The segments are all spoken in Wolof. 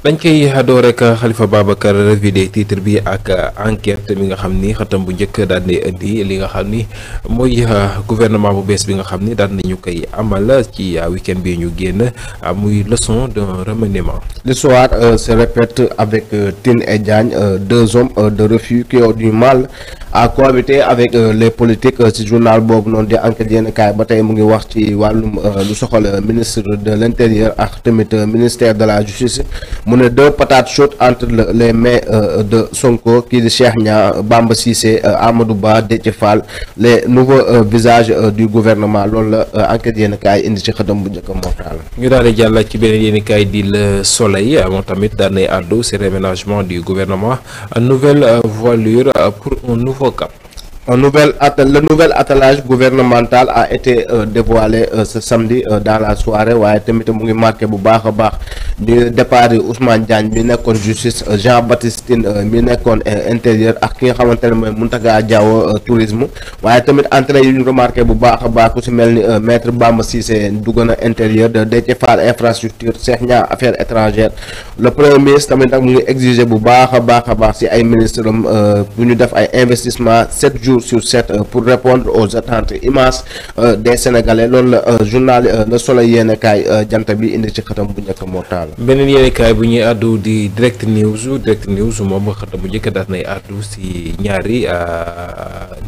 dañ koy door rek Khalifa Babacar revue des titres bi ak enquête mi nga xam ni xatam bu njëkk daal di indi li nga xam ni mooy gouvernement bu bees bi nga xam ni daal nañu koy amal ci week-end bi ñu génn muy leçon d'un remaniement. L'histoire se répète avec Tine et Diagne, deux hommes de refus qui ont du mal à cohabiter avec les politiques. ci journal boobu noonu di enquête yenn kaay ba tey mu ngi wax ci wàllum lu soxal ministre de l'intérieur ak tamit ministère de la justice. mu ne deux patates chaudes entre les mains de Sonko kii di Cheikh Niang, Bamba Cissé, Amadou Ba, Déthié Fall, les nouveaux visages du gouvernement. loolu la enquête yenn kaay indi ci xëtam bu njëkk mortal. ñu daal di jàll ci beneen yenn kaay di Le Soleil moom tamit daan nay àddu ci réménagement du gouvernement, nouvelle voilure pour un nouveau cap. Le nouvel attelage gouvernemental a été dévoilé ce samedi dans la soirée waaye tamit mu ngi marqué bu baax a baax ñu départ Ousmane Diagne mi nekkoon justice, Jean-Baptiste Tine mi nekkoon intérieur ak ki nga xamante ne mooy Mountaga Diawo tourisme waaye tamit entrée yu ñu remarqué bu baax a baax ku si mel ni maître Bamba Cissé dugg na intérieur, Déthié Fall infrastructure, Cheikh Niang affaires étrangères. Le premier ministre tamit nag mu ngi exiger bu baax a baax si ay ministres bu ñu def ay investissement 7 jours sur 7 pour répondre aux attentes immenses des Sénégalais. loolu la journal Le Soleil yéene kaay jant bi indi ci xëtam bu njëkk mortal. beneen yéene kaay bu ñuy àddu di direct news moom xëtam bu njëkk daal nay àddu si ñaari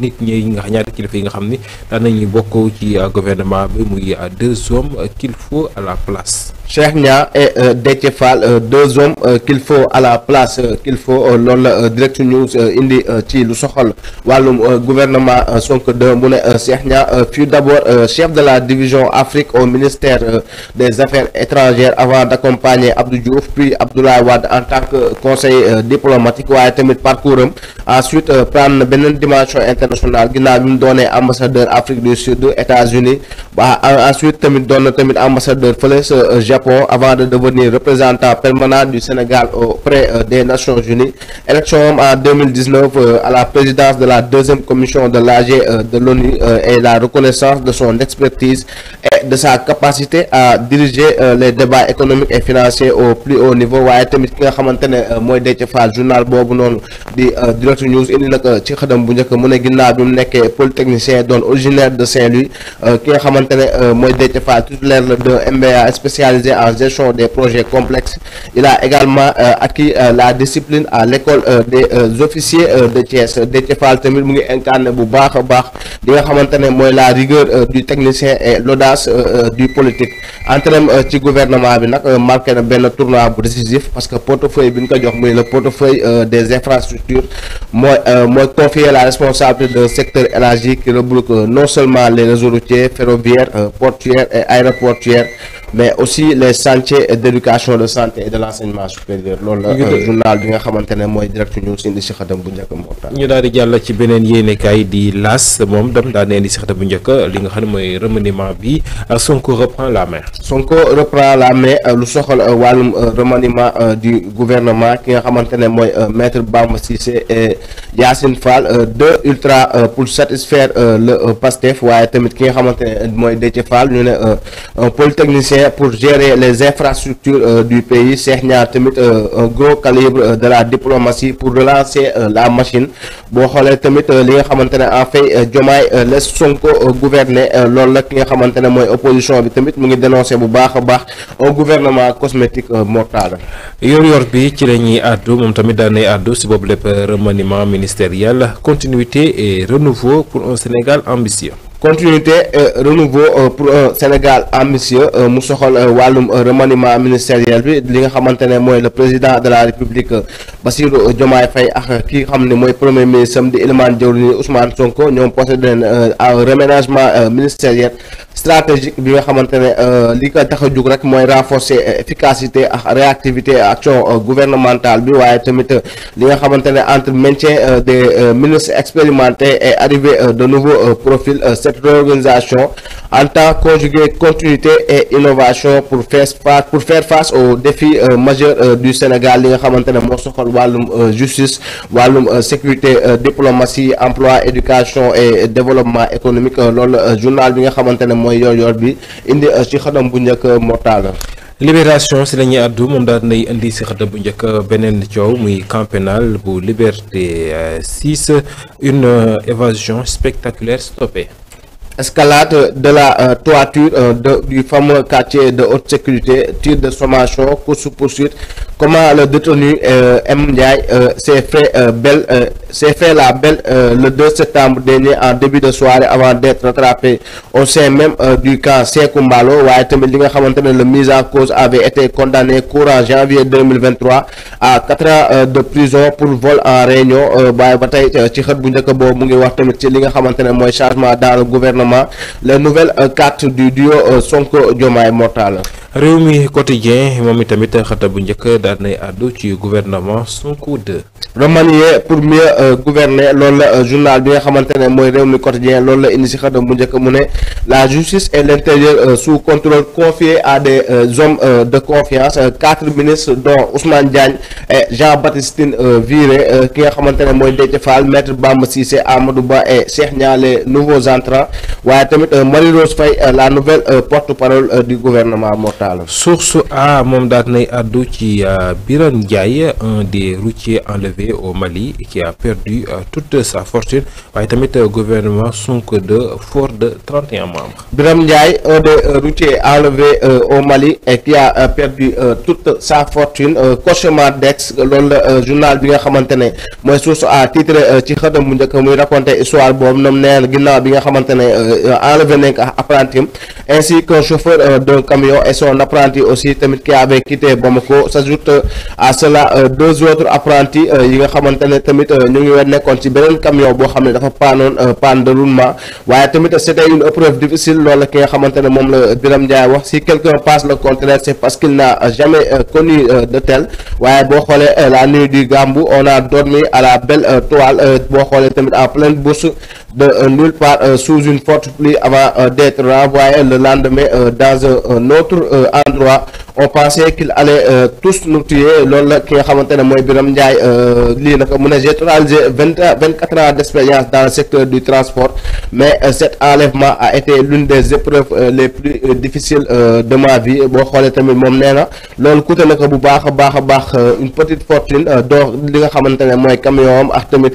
nit ñi nga ñaari kilifa yi nga xam ni daan nañu bokk ci gouvernement bi muy deux hommes qu'il faut à la place. Cheikh Niang et Déthié Fall, deux hommes qu'il faut à la place qu'il faut. loolu la direct news indi ci lu soxal wàllum gouvernement Sonko de mu ne Cheikh Niang fut d'abord chef de la division Afrique au ministère des Affaires étrangères avant d'accompagner Abdou Diouf puis Abdoulaye Wade en tant que conseiller diplomatique waaye tamit parcours am ensuite prendre beneen dimension internationale ginnaaw bi mu doonee ambassadeur Afrique du Sud États-Unis ensuite tamit doon na tamit ambassadeur fële sa Japon avant de devenir représentant permanent du Sénégal auprès des Nations Unies. Élection en 2019 à la présidence de la deuxième commission de l'AG de l'ONU et la reconnaissance de son expertise et de sa capacité à diriger les débats économiques et financiers au plus haut niveau. waaye tamit ki nga xamante ne mooy Déthié Fall journal boobu noonu di Direct News indi nag ci xëdam bu njëkk mu ne ginnaaw bi mu nekkee polytechnicien doon originaire de Saint-Louis ki nga xamante ne mooy Déthié Fall titulaire de MBA spécialisé en gestion des projets complexes. Il a également acquis la discipline à l'école des officiers de Thiès. Déthié Fall tamit mu ngi incarné bu baax a baax li nga xamante ne mooy la rigueur du technicien et l'audace du politique. Entrée ci gouvernement bi nag marqué na benn tournant bu décisif parce que portefeuille bi ñu ko jox muy le portefeuille des infrastructures mooy confier la responsabilité d'un secteur élargi qui regroupe non seulement les réseaux routiers, ferroviaires, portuaires et aéroportuaires mais aussi les chantiers d'éducation, de santé et de l'enseignement supérieur. loolu la journal bi nga xamante ne mooy Direct News indi si xëtam bu njëkk mortal. ñu daal di jàll ci beneen yéenekaay di L'As moom dem daa indi si xëtam bu njëkk li nga xam ne mooy remaniement bi Sonko reprend la main. Sonko reprend la main lu soxal wàllum remaniement du gouvernement ki nga xamante ne mooy maître Bamba Cissé et Yacine Fall deux ultra pour satisfaire le PASTEF waaye tamit ki nga xamante ne mooy Déthié Fall ñu ne un polytechnicien pour gérer les infrastructures du pays. Cheikh Niang tamit un gros calibre de la diplomatie pour relancer la machine. boo xoolee tamit li nga xamante ne en fait Diomaye laisse Sonko gouverner loolu la ki nga xamante ne mooy opposition bi tamit mu ngi dénoncer bu baax a baax un gouvernement cosmétique mortal. yor bi ci la ñuy àddu moom tamit daan nay àddu si boobu lépp remaniement ministériel, continuité et renouveau pour un Sénégal ambitieux. Continuité et renouveau pour un Sénégal ambitieux mu soxal wàllum remaniement ministériel bi li nga xamante ne mooy le président de la République Bassirou Diomaye Faye ak ki nga xam ne mooy premier ministre di Elimane Diawrigne Ousmane Sonko ñoom procédé un reménagement ministériel stratégique bi nga xamante ne li ko tax a jug rek mooy renforcer efficacité ak réactivité action gouvernementale bi waaye tamit li nga xamante ne entre maintien des ministres expérimentés et arrivée de nouveaux profils. Cette réorganisation entend conjuguer continuité et innovation pour faire face aux défis majeurs du Sénégal li nga xamante ne moo soxal wàllum justice wàllum sécurité diplomatie emploi éducation et développement économique loolu journal bi nga xamante ne mooy yor bi indi ci xëtam bu njëkk mortal. Libération si la ñuy àddu moom daal nay indi si xët bu njëkk beneen coow muy camp pénal bu Liberté 6 une évasion spectaculaire stoppée. Escalade de la toiture du fameux quartier de haute sécurité, tir de sommation, course-poursuite. Comment le détenu M. Ndiaye s'est fait la belle le 2 septembre dernier en début de soirée avant d'être rattrapé au sein même du camp Sékou Mbalo. waaye tamit li nga xamante ne le mise en cause avait été condamné courant janvier 2023 à 4 ans de prison pour vol en réunion. waaye ba tey ci xët bu njëkk boobu mu ngi wax tamit ci li nga xamante ne mooy changement dans le gouvernement, les nouvelles cartes du duo Sonko Diomaye Mortal. Rewmi Quotidien moom itamit xët bu njëkk daal nay àddu ci gouvernement Sonko 2. remanier pour mieux gouverner loolu la journal bi nga xamante ne mooy Rewmi Quotidien loolu la indi si xëtam bu njëkk mu ne la justice et l'intérieur sous contrôle confié à des hommes de confiance, 4 ministres dont Ousmane Diagne et Jean-Baptiste Viré, ki nga xamante ne mooy Déthié Fall, Maître Bamba Cissé, Amadou Ba et Cheikh Niang les nouveaux entrants. waaye tamit Marie-Rose Faye la nouvelle porte-parole du gouvernement mortal. Source A moom daal nay àddu ci Birame Ndiaye, un des routiers enlevés au Mali qui a perdu toute sa fortune, waaye tamit gouvernement Sonko 2 fort de 31 membres. Birame Ndiaye, un des routiers enlevés au Mali et qui a perdu toute sa fortune, cauchemar d'ex. loolu la journal bi nga xamante ne mooy Source A titre ci xëtam bu njëkk muy raconter histoire boobu ñoom nee na ginnaaw bi nga xamante ne enlevé nañ ko apprenti ainsi qu'un chauffeur d'un camion et son apprenti aussi tamit qui avait quitté Bamako. S'ajoute à cela 2 autres apprentis yi nga xamante ne tamit ñu ngi nekkoon ci beneen camion boo xam ne dafa paanoon panne de roulement. waaye tamit c'était une épreuve difficile loolu la ki nga xamante ne moom la Birame Ndiaye wax. Si quelqu'un pense le contraire, c'est parce qu'il n'a jamais connu de tel. waaye boo xoolee la nuit du Gambou on a dormi à la belle toile. boo xoolee tamit en pleine bourse de nulle part sous une forte pluie avant d'être renvoyé le lendemain dans un autre endroit. On pensait qu'il allait tous nous tuer. loolu la ki nga xamante ne mooy Birame Ndiaye lii nag mu ne j'ai réalisé 24 ans d'expérience dans le secteur du transport, mais cet enlèvement a été l'une des épreuves les plus difficiles de ma vie. boo xoolee tamit moom nee na loolu coûté na ko bu baax a baax une petite fortune doo li nga xamante ne mooy camion am ak tamit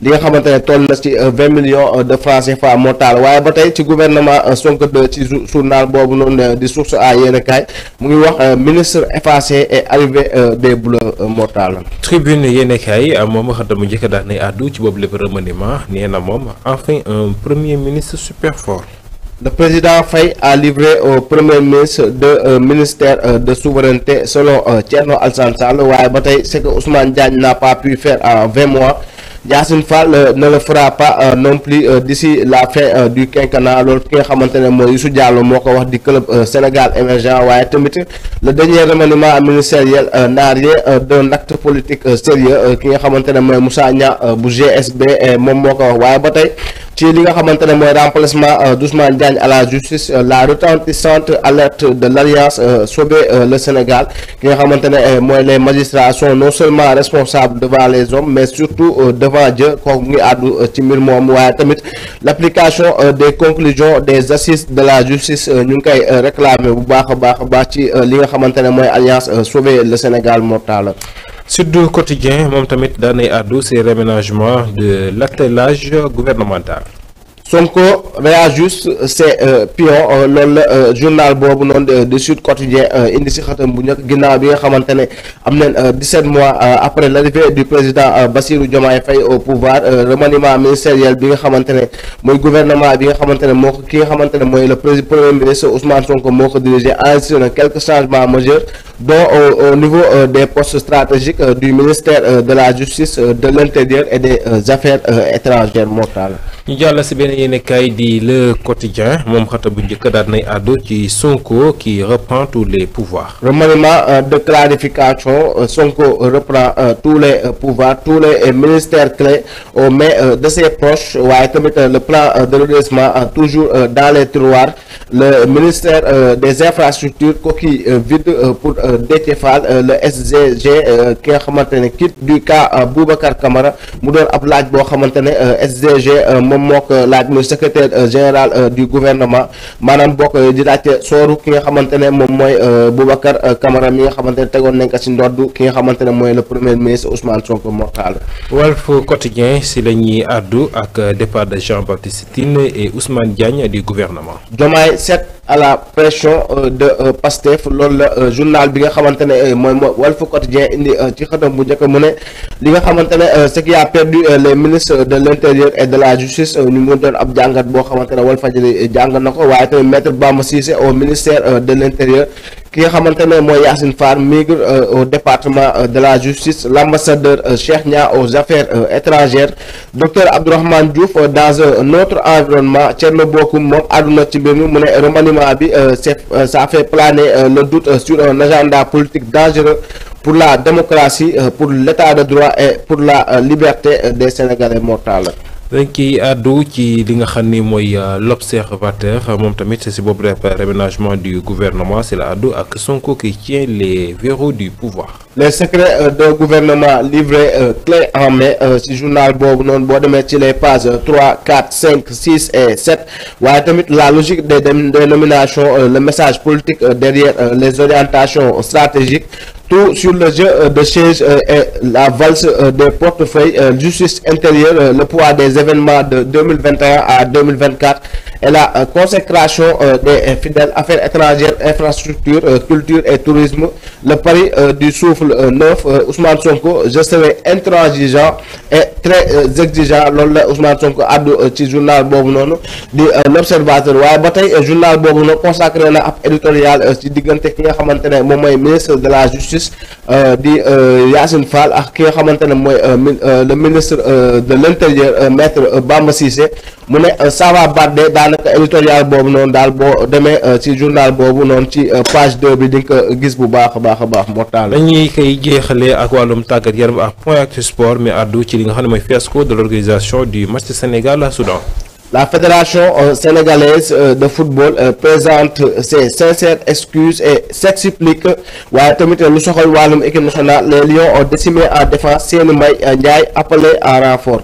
li nga xamante ne toll na ci 20 millions de francs CFA moo taal. waaye ba tey ci gouvernement Sonko 2 ci journal boobu noonu di Source A yéen a kaay mu ngi wax ministre effacé et arrivé des bleus mortals. Tribune yéenekaay moom xëtam bu njëkk daal nay àddu ci boobu lépp remaniement nee na moom enfin un premier ministre super fort. Le président Faye a livré au premier ministre de ministère de souveraineté selon Thierno Alassane Sall. waaye ba tey c'est que Ousmane Diagne n'a pas pu faire en 20 mois. Yassine Fall ne le fera pas non plus d'ici la fin du quinquennat. loolu ki nga xamante ne mooy Youssou Diallo moo ko wax di club Sénégal émergent. waaye tamit le dernier remaniement ministériel n'a rien d'un acte politique sérieux. ki nga xamante ne mooy Moussa Niang bu GSB moom moo ko wax. waaye ba tey ci li nga xamante ne mooy remplacement d'Ousmane Diagne à la justice, la retentissante alerte de l'Alliance Sauver le Sénégal. ki nga xamante ne mooy les magistrats sont non seulement responsables devant les hommes mais surtout devant Dieu. kooku mu ngi àddu ci mbir moom. waaye tamit l'application des conclusions des assises de la justice ñu ngi koy réclamer bu baax a baax ci li nga xamante ne mooy Alliance Sauver le Sénégal mortal. Sud Quotidien moom tamit daanay àddu c'est réaménagement de l'attelage gouvernemental. Sonko réajuste ses pions. loolu la journal boobu noonu de Sud Quotidien indi si xatam bu njëkk ginnaaw bi nga xamante ne am nañ 17 mois après l'arrivée du président Bassirou Diomaye Faye au pouvoir. remaniement ministériel bi nga xamante ne mooy gouvernement bi nga xamante ne moo ko ki nga xamante ne mooy le premier ministre Ousmane Sonko moo ko dirigé enregistré na quelques changements majeurs dont au niveau des postes stratégiques du ministère de la justice, de l'intérieur et des affaires étrangères mortales. ñu jàll si benn yéenekaay di Le Quotidien moom xata bu njëkk daal nay àddu ci Sonko qui reprend tous les pouvoirs. Remaniement de clarification. Sonko reprend tous les pouvoirs, tous les ministères clés aux mains de ses proches. waaye tamit le plan de redressement toujours dans les tiroirs. Le ministère des infrastructures coquille vide pour Déthié Fall. Le SDG ki nga xamante ne quitte du cas Boubacar Camara mu doon ab laaj boo xamante ne SDG moom moo ko laaj muy secrétaire général du gouvernement maanaam bokk di laajte sooru ki nga xamante ne moom mooy Boubacar Camara mi nga xamante ne tegoon nañ ko ci ndodd ki nga xamante ne mooy le premier ministre Ousmane Sonko mortal. Walf Quotidien si la ñuy àddu ak départ de Jean-Baptiste Tine et Ousmane Diagne du gouvernement. Diomaye cède à la pression de Pastef loolu la journal bi nga xamante ne mooy Walf Quotidien indi ci xëtam bu njëkk mu ne li nga xamante ne ce qui a perdu les ministres de l'intérieur et de la justice ñu ngi doon ab jàngat boo xamante ne Walfadjri jàng na ko waaye tamit maître Bamba Cissé au ministère de l'intérieur ki nga xamante ne mooy Yacine Fall migre au département de la justice l'ambassadeur Cheikh Nia aux affaires étrangères docteur Abdourahmane Diouf dans un autre environnement Thierno Bocoum moom àdduna ci mbir mi mu ne remaniement bi ça fait planer le doute sur un agenda politique dangereux pour la démocratie pour l'état de droit et pour la liberté des Sénégalais mortals. dañ ciy àddu ci li nga xam ni mooy l'observateur moom tamit si boobu rek réménagement du gouvernement c'est la àddu ak Sonko qui tient les verrous du pouvoir. les secrets de gouvernement livrés clé en main ci journal boobu noonu boo demee ci les pages 3 4 5 6 et 7 waaye tamit la logique des nominations le message politique derrière les orientations stratégiques. Tout sur le jeu de chaises et la valse des portefeuilles, justice intérieure, le poids des événements de 2021 à 2024 et la consécration des fidèles affaires étrangères, infrastructures, culture et tourisme. Le pari du souffle neuf, Ousmane Sonko, je serai intransigeant et très exigeant. Loolu la Ousmane Sonko addu ci journal boobu noonu di l'observateur waaye ba tey journal boobu noonu consacré na ab éditorial ci diggante ki nga xamante ne moom mooy ministre de la justice di Yacine Fall ak ki nga xamante ne mooy le ministre de l'intérieur maître Bamba Cissé mu ne ça va barder daanaka éditorial boobu noonu daal boo demee ci journal boobu noonu ci page 2 bi di nga ko gis bu baax a baax moo taal. dañuy koy jeexalee ak wàllum tàggat yaram ak point actu sport mais àddu ci li nga xam ne mooy fiasco de l'organisation du match Sénégal-Soudan. La Fédération sénégalaise de football présente ses sincères excuses et s'explique waaye tamit lu soxal wàllum équipe nationale les Lions ont décimé en défense Seny Mbaye Ndiaye appelé en renfort.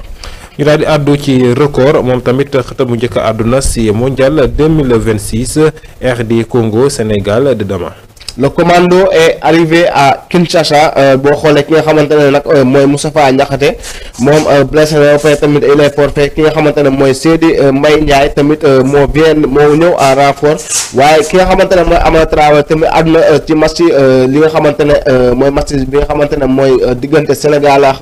ñu daal di àddu ci record moom tamit xëtam bu njëkk àdduna si mondial 2026 RD Congo Sénégal de demain. Le commando est arrivé à Kinshasa boo xoolee ki nga xamante ne nag mooy Moustapha Niakhaté moom blessé na ba tamit il est forfait ki nga xamante ne mooy Seydi Mbaye Ndiaye tamit moo ñëw en renfort waaye ki nga xamante ne mooy Amara Traoré tamit àdduna ci match li nga xamante ne mooy match bi nga xamante ne mooy diggante Sénégal ak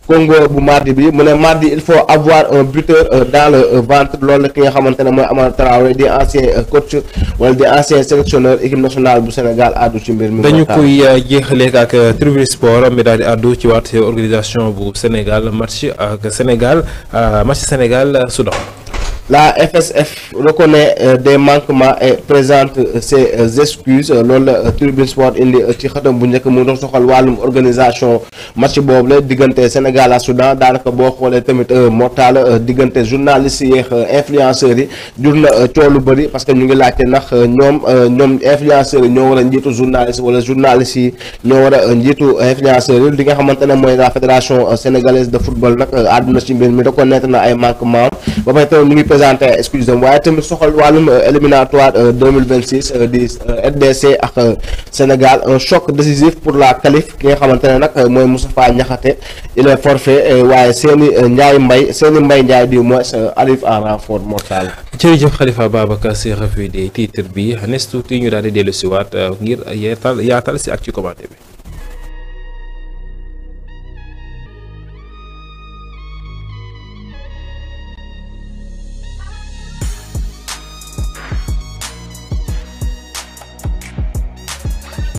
Congo bu mardi bi mu ne mardi il faut avoir un buteur dans le ventre loolu la ki nga xamante ne mooy Amara Traoré di ancien coach wala di ancien sélectionneur équipe nationale bu Sénégal àddu ci mbir mi. dañu koy jeexalee ak Tribune Sport mi daal di àddu ci waat organisation bu Sénégal match Sénégal Soudan. La FSF reconnaît des manquements et présente ses excuses loolu la Tribune Sport indi ci xëtam bu njëkk mu doon soxal wàllum organisation match boobu la diggante Sénégal ak Soudan daanaka boo xoolee tamit mortal diggante journalistes yi influenceurs yi jur na coow lu bëri parce que ñu ngi laajte ndax ñoom influenceurs yi ñoo war a njiitu journalistes wala journalistes yi ñoo war a njiitu influenceurs yi li nga xamante ne mooy la fédération sénégalaise de football nag àdduna ci mbir mi reconnaître na ay manquements ba pare tamit mu ngi présenté excuse am waaye tamit soxal wàllum éliminatoire 2026 di RDC ak Sénégal un choc décisif pour la qualif ki nga xamante ne nag mooy Moustapha Niakhaté il est forfait waaye Seny Mbaye Ndiaye du moins arrive en renfort mortal. jërëjëf Khalifa Babacar si revue des titres bi nes tuuti ñu daal di dellu si waat ngir yaatal si ak ci commenté bi.